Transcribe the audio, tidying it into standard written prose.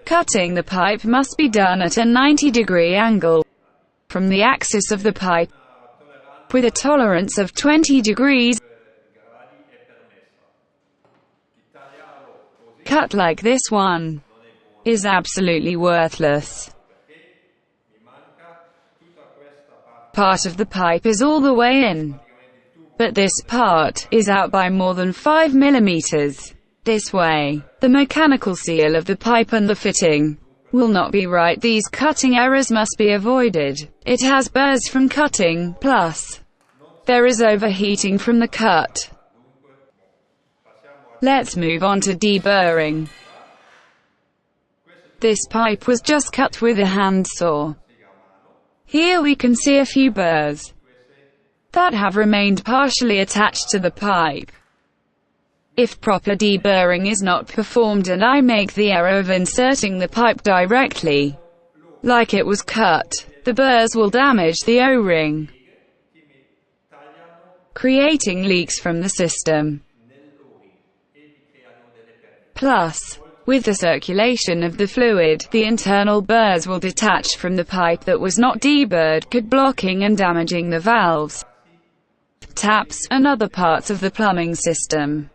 Cutting the pipe must be done at a 90-degree angle from the axis of the pipe, with a tolerance of 20 degrees. Cut like this one is absolutely worthless. Part of the pipe is all the way in, but this part is out by more than 5 millimeters. This way, the mechanical seal of the pipe and the fitting will not be right. These cutting errors must be avoided. It has burrs from cutting, plus there is overheating from the cut. Let's move on to deburring. This pipe was just cut with a handsaw. Here we can see a few burrs that have remained partially attached to the pipe. If proper deburring is not performed and I make the error of inserting the pipe directly, like it was cut, the burrs will damage the O-ring, creating leaks from the system. Plus, with the circulation of the fluid, the internal burrs will detach from the pipe that was not deburred, blocking and damaging the valves, taps, and other parts of the plumbing system.